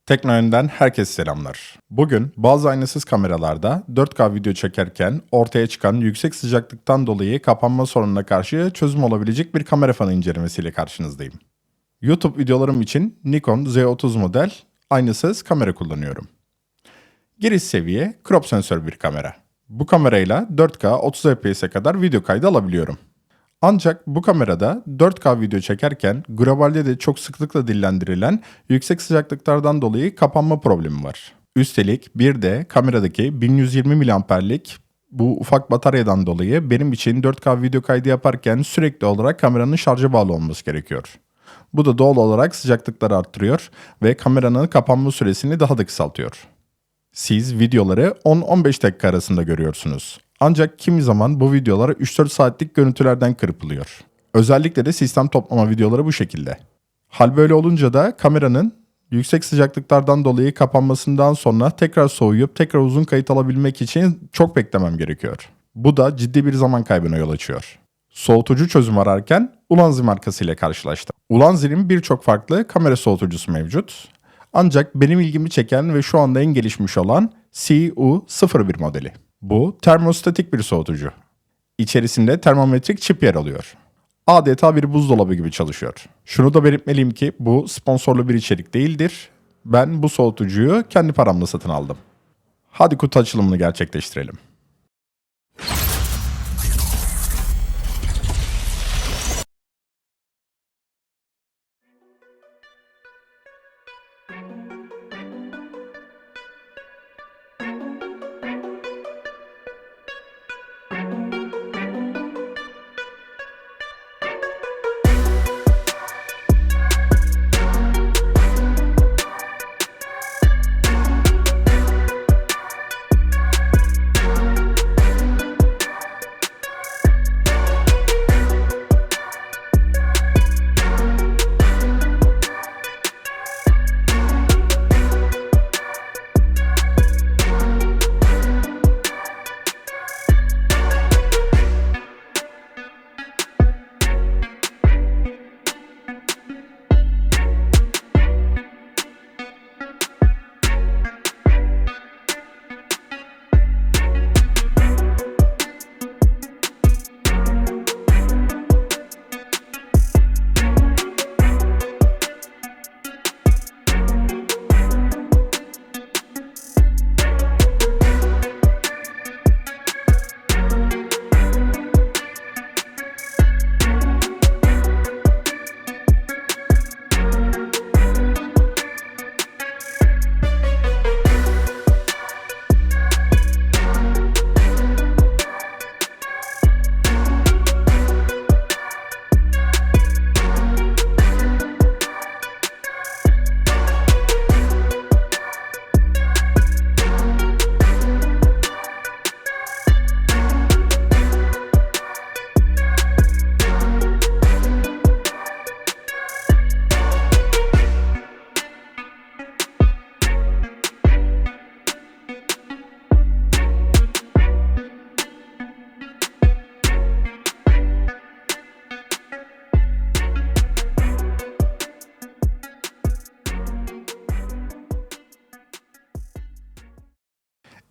Teknoyön'den herkese selamlar. Bugün bazı aynasız kameralarda 4K video çekerken ortaya çıkan yüksek sıcaklıktan dolayı kapanma sorununa karşı çözüm olabilecek bir kamera fanı incelemesiyle karşınızdayım. YouTube videolarım için Nikon Z30 model aynasız kamera kullanıyorum. Giriş seviye crop sensör bir kamera. Bu kamerayla 4K 30 fps'e kadar video kaydı alabiliyorum. Ancak bu kamerada 4K video çekerken globalde de çok sıklıkla dillendirilen yüksek sıcaklıklardan dolayı kapanma problemi var. Üstelik bir de kameradaki 1120 mAh'lik bu ufak bataryadan dolayı benim için 4K video kaydı yaparken sürekli olarak kameranın şarja bağlı olması gerekiyor. Bu da doğal olarak sıcaklıkları arttırıyor ve kameranın kapanma süresini daha da kısaltıyor. Siz videoları 10-15 dakika arasında görüyorsunuz. Ancak kimi zaman bu videolar 3-4 saatlik görüntülerden kırpılıyor. Özellikle de sistem toplama videoları bu şekilde. Hal böyle olunca da kameranın yüksek sıcaklıklardan dolayı kapanmasından sonra tekrar soğuyup tekrar uzun kayıt alabilmek için çok beklemem gerekiyor. Bu da ciddi bir zaman kaybına yol açıyor. Soğutucu çözüm ararken Ulanzi markası ile karşılaştım. Ulanzi'nin birçok farklı kamera soğutucusu mevcut. Ancak benim ilgimi çeken ve şu anda en gelişmiş olan CU01 modeli. Bu termostatik bir soğutucu. İçerisinde termometrik çip yer alıyor. Adeta bir buzdolabı gibi çalışıyor. Şunu da belirtmeliyim ki bu sponsorlu bir içerik değildir. Ben bu soğutucuyu kendi paramla satın aldım. Hadi kutu açılımını gerçekleştirelim.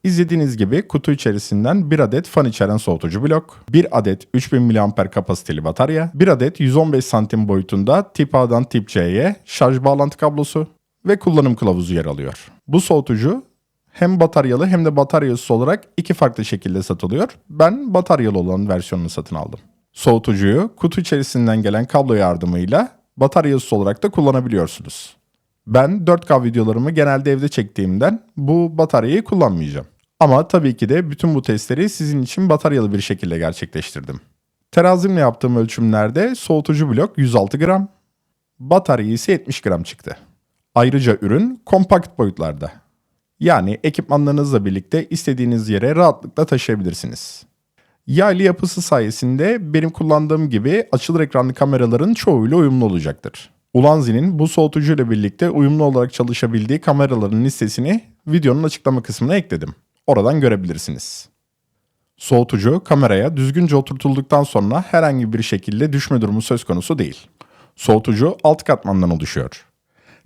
İzlediğiniz gibi kutu içerisinden bir adet fan içeren soğutucu blok, bir adet 3000 mAh kapasiteli batarya, bir adet 115 santim boyutunda tip A'dan tip C'ye şarj bağlantı kablosu ve kullanım kılavuzu yer alıyor. Bu soğutucu hem bataryalı hem de bataryasız olarak iki farklı şekilde satılıyor. Ben bataryalı olan versiyonunu satın aldım. Soğutucuyu kutu içerisinden gelen kablo yardımıyla bataryasız olarak da kullanabiliyorsunuz. Ben 4K videolarımı genelde evde çektiğimden bu bataryayı kullanmayacağım. Ama tabii ki de bütün bu testleri sizin için bataryalı bir şekilde gerçekleştirdim. Terazimle yaptığım ölçümlerde soğutucu blok 106 gram, batarya ise 70 gram çıktı. Ayrıca ürün kompakt boyutlarda. Yani ekipmanlarınızla birlikte istediğiniz yere rahatlıkla taşıyabilirsiniz. Yaylı yapısı sayesinde benim kullandığım gibi açılır ekranlı kameraların çoğuyla uyumlu olacaktır. Ulanzi'nin bu soğutucuyla birlikte uyumlu olarak çalışabildiği kameraların listesini videonun açıklama kısmına ekledim. Oradan görebilirsiniz. Soğutucu kameraya düzgünce oturtulduktan sonra herhangi bir şekilde düşme durumu söz konusu değil. Soğutucu alt katmandan oluşuyor.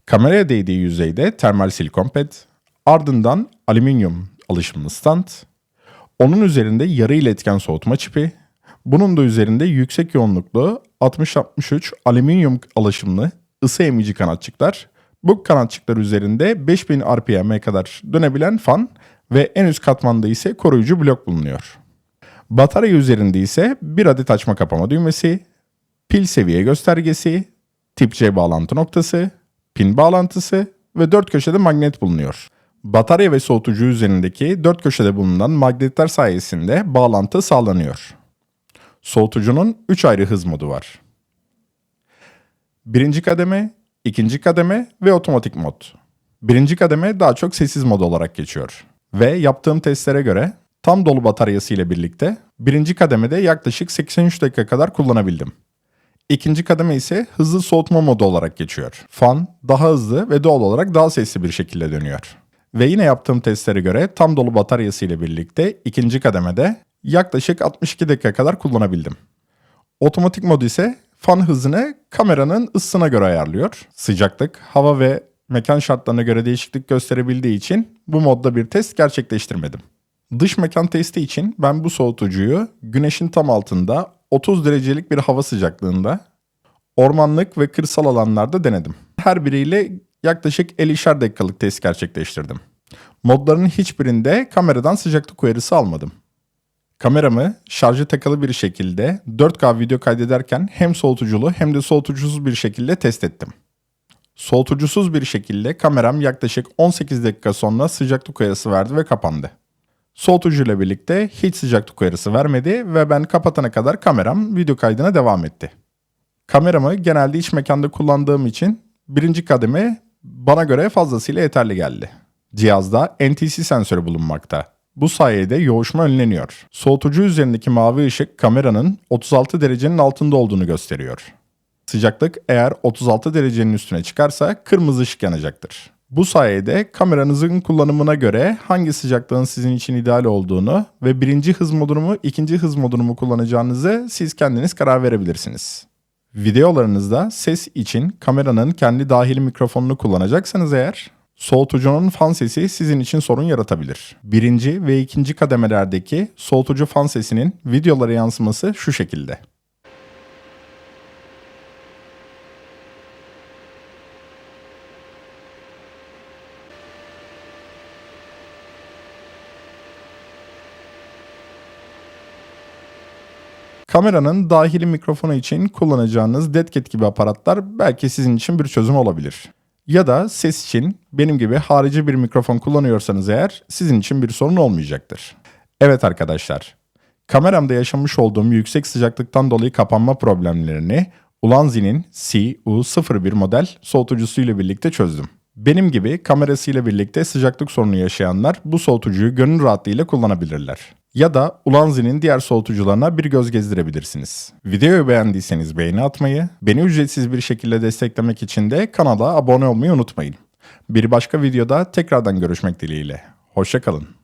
Kameraya değdiği yüzeyde termal silikon ped, ardından alüminyum alaşımlı stand, onun üzerinde yarı iletken soğutma çipi, bunun da üzerinde yüksek yoğunluklu 60-63 alüminyum alaşımlı ısı emici kanatçıklar, bu kanatçıklar üzerinde 5000 RPM'e kadar dönebilen fan ve en üst katmanda ise koruyucu blok bulunuyor. Batarya üzerinde ise bir adet açma kapama düğmesi, pil seviye göstergesi, tip C bağlantı noktası, pin bağlantısı ve 4 köşede magnet bulunuyor. Batarya ve soğutucu üzerindeki 4 köşede bulunan magnetler sayesinde bağlantı sağlanıyor. Soğutucunun 3 ayrı hız modu var. Birinci kademe, ikinci kademe ve otomatik mod. Birinci kademe daha çok sessiz mod olarak geçiyor. Ve yaptığım testlere göre tam dolu bataryası ile birlikte birinci kademede yaklaşık 83 dakika kadar kullanabildim. İkinci kademe ise hızlı soğutma modu olarak geçiyor. Fan daha hızlı ve doğal olarak daha sesli bir şekilde dönüyor. Ve yine yaptığım testlere göre tam dolu bataryası ile birlikte ikinci kademede yaklaşık 62 dakika kadar kullanabildim. Otomatik mod ise fan hızını kameranın ısısına göre ayarlıyor. Sıcaklık, hava ve mekan şartlarına göre değişiklik gösterebildiği için bu modda bir test gerçekleştirmedim. Dış mekan testi için ben bu soğutucuyu güneşin tam altında 30 derecelik bir hava sıcaklığında ormanlık ve kırsal alanlarda denedim. Her biriyle yaklaşık 50'şer dakikalık test gerçekleştirdim. Modların hiçbirinde kameradan sıcaklık uyarısı almadım. Kameramı şarjı takılı bir şekilde 4K video kaydederken hem soğutuculu hem de soğutucusuz bir şekilde test ettim. Soğutucusuz bir şekilde kameram yaklaşık 18 dakika sonra sıcaklık uyarısı verdi ve kapandı. Soğutucuyla birlikte hiç sıcaklık uyarısı vermedi ve ben kapatana kadar kameram video kaydına devam etti. Kameramı genelde iç mekanda kullandığım için birinci kademe bana göre fazlasıyla yeterli geldi. Cihazda NTC sensörü bulunmakta. Bu sayede yoğuşma önleniyor. Soğutucu üzerindeki mavi ışık kameranın 36 derecenin altında olduğunu gösteriyor. Sıcaklık eğer 36 derecenin üstüne çıkarsa kırmızı ışık yanacaktır. Bu sayede kameranızın kullanımına göre hangi sıcaklığın sizin için ideal olduğunu ve birinci hız modunu mu ikinci hız modunu mu kullanacağınızı siz kendiniz karar verebilirsiniz. Videolarınızda ses için kameranın kendi dahili mikrofonunu kullanacaksanız eğer, soğutucunun fan sesi sizin için sorun yaratabilir. Birinci ve ikinci kademelerdeki soğutucu fan sesinin videolara yansıması şu şekilde. Kameranın dahili mikrofonu için kullanacağınız DeadCat gibi aparatlar belki sizin için bir çözüm olabilir. Ya da ses için benim gibi harici bir mikrofon kullanıyorsanız eğer sizin için bir sorun olmayacaktır. Evet arkadaşlar, kameramda yaşamış olduğum yüksek sıcaklıktan dolayı kapanma problemlerini Ulanzi'nin CU01 model soğutucusuyla birlikte çözdüm. Benim gibi kamerasıyla birlikte sıcaklık sorunu yaşayanlar bu soğutucuyu gönül rahatlığıyla kullanabilirler. Ya da Ulanzi'nin diğer soğutucularına bir göz gezdirebilirsiniz. Videoyu beğendiyseniz beğeni atmayı, beni ücretsiz bir şekilde desteklemek için de kanala abone olmayı unutmayın. Bir başka videoda tekrardan görüşmek dileğiyle. Hoşça kalın.